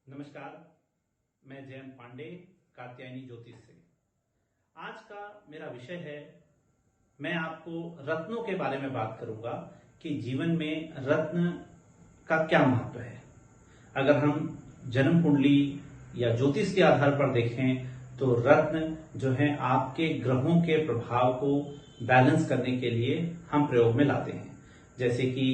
नमस्कार, मैं जयंत पांडे कात्यायनी ज्योतिष से। आज का मेरा विषय है, मैं आपको रत्नों के बारे में बात करूंगा कि जीवन में रत्न का क्या महत्व है। अगर हम जन्म कुंडली या ज्योतिष के आधार पर देखें तो रत्न जो है आपके ग्रहों के प्रभाव को बैलेंस करने के लिए हम प्रयोग में लाते हैं। जैसे कि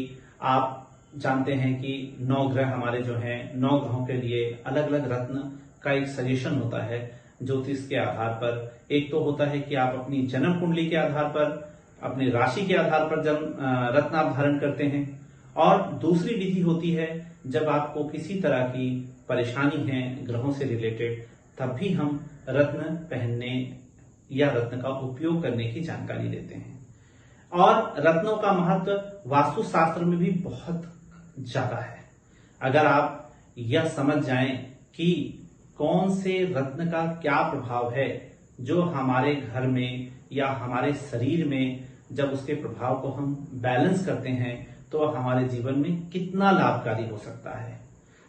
आप जानते हैं कि 9 ग्रह हमारे जो हैं, 9 ग्रहों के लिए अलग अलग रत्न का एक सजेशन होता है ज्योतिष के आधार पर। एक तो होता है कि आप अपनी जन्म कुंडली के आधार पर, अपनी राशि के आधार पर रत्न आप धारण करते हैं, और दूसरी विधि होती है जब आपको किसी तरह की परेशानी है ग्रहों से रिलेटेड, तब भी हम रत्न पहनने या रत्न का उपयोग करने की जानकारी देते हैं। और रत्नों का महत्व वास्तुशास्त्र में भी बहुत ज्यादा है। अगर आप यह समझ जाएं कि कौन से रत्न का क्या प्रभाव है जो हमारे घर में या हमारे शरीर में, जब उसके प्रभाव को हम बैलेंस करते हैं तो हमारे जीवन में कितना लाभकारी हो सकता है।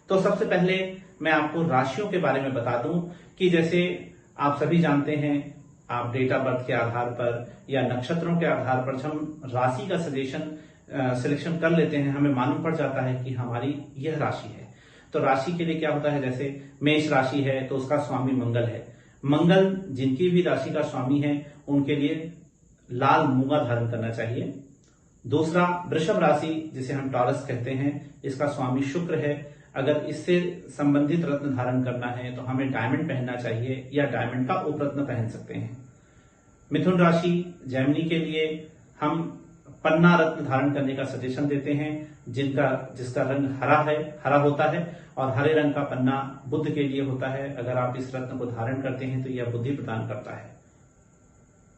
तो सबसे पहले मैं आपको राशियों के बारे में बता दूं कि जैसे आप सभी जानते हैं, आप डेट ऑफ बर्थ के आधार पर या नक्षत्रों के आधार पर जब हम राशि का सिलेक्शन कर लेते हैं, हमें मालूम पड़ जाता है कि हमारी यह राशि है। तो राशि के लिए क्या होता है, जैसे मेष राशि है तो उसका स्वामी मंगल है। मंगल जिनकी भी राशि का स्वामी है उनके लिए लाल मूंगा धारण करना चाहिए। दूसरा, वृषभ राशि जिसे हम टॉरस कहते हैं, इसका स्वामी शुक्र है। अगर इससे संबंधित रत्न धारण करना है तो हमें डायमंड पहनना चाहिए या डायमंड का उपरत्न पहन सकते हैं। मिथुन राशि जेमिनी के लिए हम पन्ना रत्न धारण करने का सजेशन देते हैं, जिसका रंग हरा होता है, और हरे रंग का पन्ना बुध के लिए होता है। अगर आप इस रत्न को धारण करते हैं तो यह बुद्धि प्रदान करता है।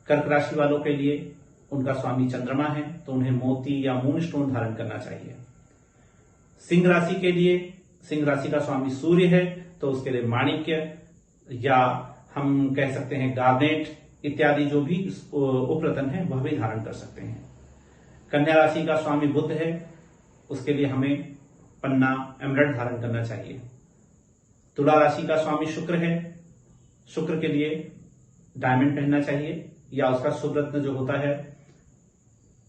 कर्क राशि वालों के लिए उनका स्वामी चंद्रमा है तो उन्हें मोती या मून स्टोन धारण करना चाहिए। सिंह राशि के लिए, सिंह राशि का स्वामी सूर्य है तो उसके लिए माणिक्य या हम कह सकते हैं गार्नेट इत्यादि जो भी उपरत्न है वह भी धारण कर सकते हैं। कन्या राशि का स्वामी बुध है, उसके लिए हमें पन्ना एमराल्ड धारण करना चाहिए। तुला राशि का स्वामी शुक्र है, शुक्र के लिए डायमंड पहनना चाहिए या उसका शुभ रत्न जो होता है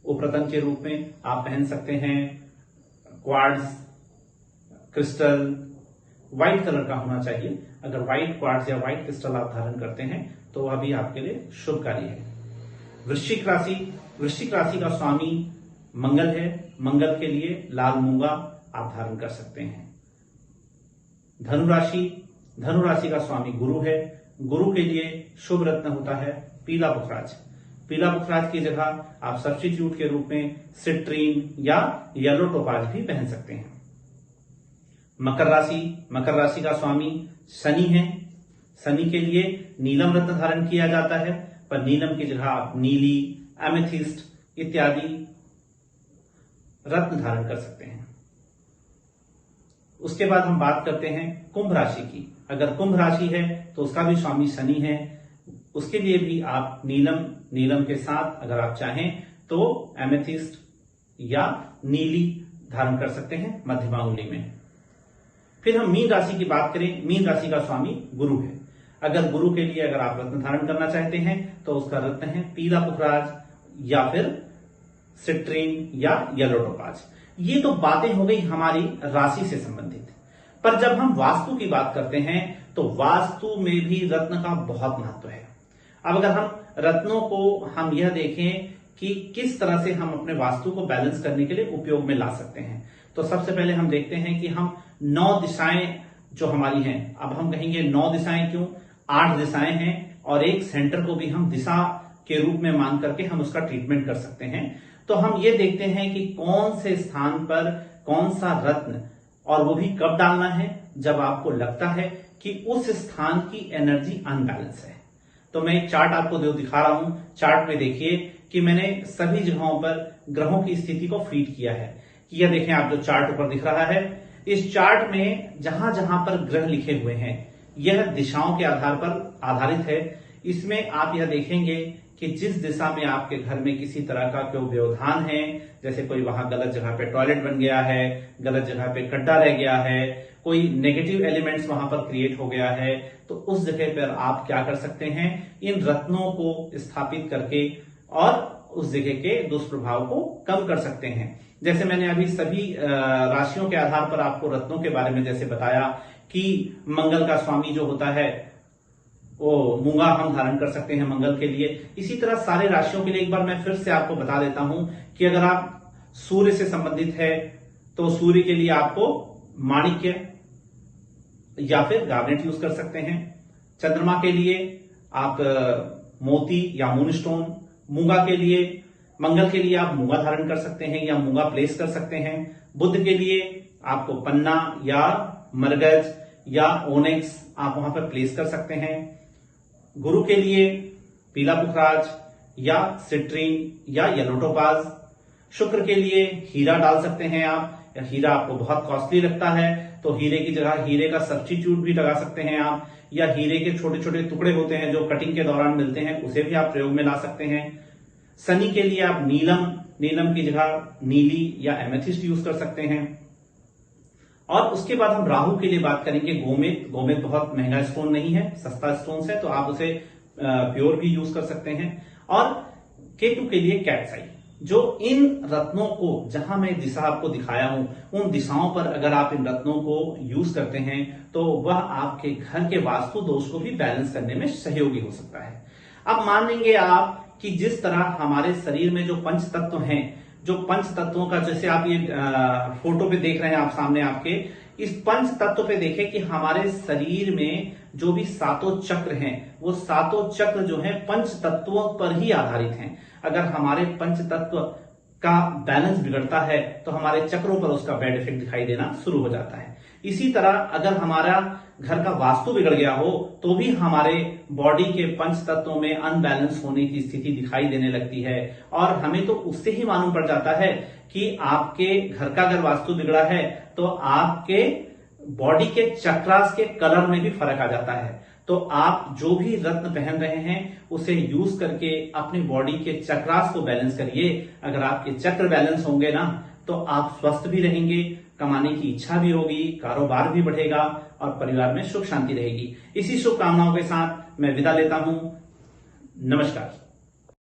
उपरत्न के रूप में आप पहन सकते हैं क्वार्ट्ज, क्रिस्टल, व्हाइट कलर का होना चाहिए। अगर व्हाइट क्वार्ट्ज या व्हाइट क्रिस्टल आप धारण करते हैं तो वह भी आपके लिए शुभकारी है। वृश्चिक राशि का स्वामी मंगल है, मंगल के लिए लाल मूंगा आप धारण कर सकते हैं। धनु राशि का स्वामी गुरु है, गुरु के लिए शुभ रत्न होता है पीला पुखराज। पीला पुखराज की जगह आप सब्स्टिट्यूट के रूप में सिट्रीन या येलो टोपाज भी पहन सकते हैं। मकर राशि का स्वामी शनि है, शनि के लिए नीलम रत्न धारण किया जाता है, पर नीलम की जगह आप नीली, एमेथिस्ट इत्यादि रत्न धारण कर सकते हैं। उसके बाद हम बात करते हैं कुंभ राशि की। अगर कुंभ राशि है तो उसका भी स्वामी शनि है, उसके लिए भी आप नीलम के साथ अगर आप चाहें तो एमेथिस्ट या नीली धारण कर सकते हैं मध्यमा उंगली में। फिर हम मीन राशि की बात करें, मीन राशि का स्वामी गुरु है। अगर गुरु के लिए अगर आप रत्न धारण करना चाहते हैं तो उसका रत्न है पीला पुखराज या फिर सिट्रीन या येलो टोपाज। ये तो बातें हो गई हमारी राशि से संबंधित। पर जब हम वास्तु की बात करते हैं तो वास्तु में भी रत्न का बहुत महत्व है। अब अगर हम रत्नों को हम यह देखें कि किस तरह से हम अपने वास्तु को बैलेंस करने के लिए उपयोग में ला सकते हैं, तो सबसे पहले हम देखते हैं कि हम 9 दिशाएं जो हमारी हैं, अब हम कहेंगे 9 दिशाएं क्यों, 8 दिशाएं हैं, और एक सेंटर को भी हम दिशा के रूप में मान करके हम उसका ट्रीटमेंट कर सकते हैं। तो हम ये देखते हैं कि कौन से स्थान पर कौन सा रत्न, और वो भी कब डालना है, जब आपको लगता है कि उस स्थान की एनर्जी अनबैलेंस है। तो मैं एक चार्ट आपको दिखा रहा हूं। चार्ट में देखिए कि मैंने सभी जगहों पर ग्रहों की स्थिति को फीड किया है। यह देखें आप, जो चार्ट ऊपर दिख रहा है, इस चार्ट में जहां जहां पर ग्रह लिखे हुए हैं यह दिशाओं के आधार पर आधारित है। इसमें आप यह देखेंगे कि जिस दिशा में आपके घर में किसी तरह का कोई व्यवधान है, जैसे कोई वहां गलत जगह पे टॉयलेट बन गया है, गलत जगह पे गड्ढा रह गया है, कोई नेगेटिव एलिमेंट्स वहां पर क्रिएट हो गया है, तो उस जगह पर आप क्या कर सकते हैं, इन रत्नों को स्थापित करके और उस जगह के दुष्प्रभाव को कम कर सकते हैं। जैसे मैंने अभी सभी राशियों के आधार पर आपको रत्नों के बारे में जैसे बताया कि मंगल का स्वामी जो होता है वो मूंगा हम धारण कर सकते हैं मंगल के लिए। इसी तरह सारे राशियों के लिए एक बार मैं फिर से आपको बता देता हूं कि अगर आप सूर्य से संबंधित है तो सूर्य के लिए आपको माणिक्य या फिर गार्नेट यूज कर सकते हैं। चंद्रमा के लिए आप मोती या मूनस्टोन, मूंगा के लिए, मंगल के लिए आप मूंगा धारण कर सकते हैं या मूंगा प्लेस कर सकते हैं। बुध के लिए आपको पन्ना या मरगज या ओनेक्स आप वहां पर प्लेस कर सकते हैं। गुरु के लिए पीला पुखराज या सिट्रीन या येलो टोपाज। शुक्र के लिए हीरा डाल सकते हैं आप, या हीरा आपको बहुत कॉस्टली लगता है तो हीरे की जगह हीरे का सब्स्टिट्यूट भी लगा सकते हैं आप, या हीरे के छोटे छोटे टुकड़े होते हैं जो कटिंग के दौरान मिलते हैं उसे भी आप प्रयोग में ला सकते हैं। शनि के लिए आप नीलम की जगह नीली या एमेथिस्ट यूज कर सकते हैं। और उसके बाद हम राहु के लिए बात करेंगे गोमेद बहुत महंगा स्टोन नहीं है, सस्ता स्टोन है, तो आप उसे प्योर भी यूज कर सकते हैं। और केतु के लिए कैट्स आई। जो इन रत्नों को जहां मैं दिशा आपको दिखाया हूं उन दिशाओं पर अगर आप इन रत्नों को यूज करते हैं तो वह आपके घर के वास्तु दोष को भी बैलेंस करने में सहयोगी हो सकता है। अब मान लेंगे आप कि जिस तरह हमारे शरीर में जो पंच तत्व हैं, जो पंच तत्वों का जैसे आप ये फोटो पे देख रहे हैं आप सामने आपके, इस पंच तत्व पे देखें कि हमारे शरीर में जो भी सातों चक्र हैं वो सातों चक्र जो हैं पंच तत्वों पर ही आधारित हैं। अगर हमारे पंच तत्व का बैलेंस बिगड़ता है तो हमारे चक्रों पर उसका बैड इफेक्ट दिखाई देना शुरू हो जाता है। इसी तरह अगर हमारा घर का वास्तु बिगड़ गया हो तो भी हमारे बॉडी के पंच तत्वों में अनबैलेंस होने की स्थिति दिखाई देने लगती है। और हमें तो उससे ही मालूम पड़ जाता है कि आपके घर का अगर वास्तु बिगड़ा है तो आपके बॉडी के चक्रास के कलर में भी फर्क आ जाता है। तो आप जो भी रत्न पहन रहे हैं उसे यूज करके अपनी बॉडी के चक्रास को बैलेंस करिए। अगर आपके चक्र बैलेंस होंगे ना तो आप स्वस्थ भी रहेंगे, कमाने की इच्छा भी होगी, कारोबार भी बढ़ेगा और परिवार में सुख शांति रहेगी। इसी शुभकामनाओं के साथ मैं विदा लेता हूं। नमस्कार।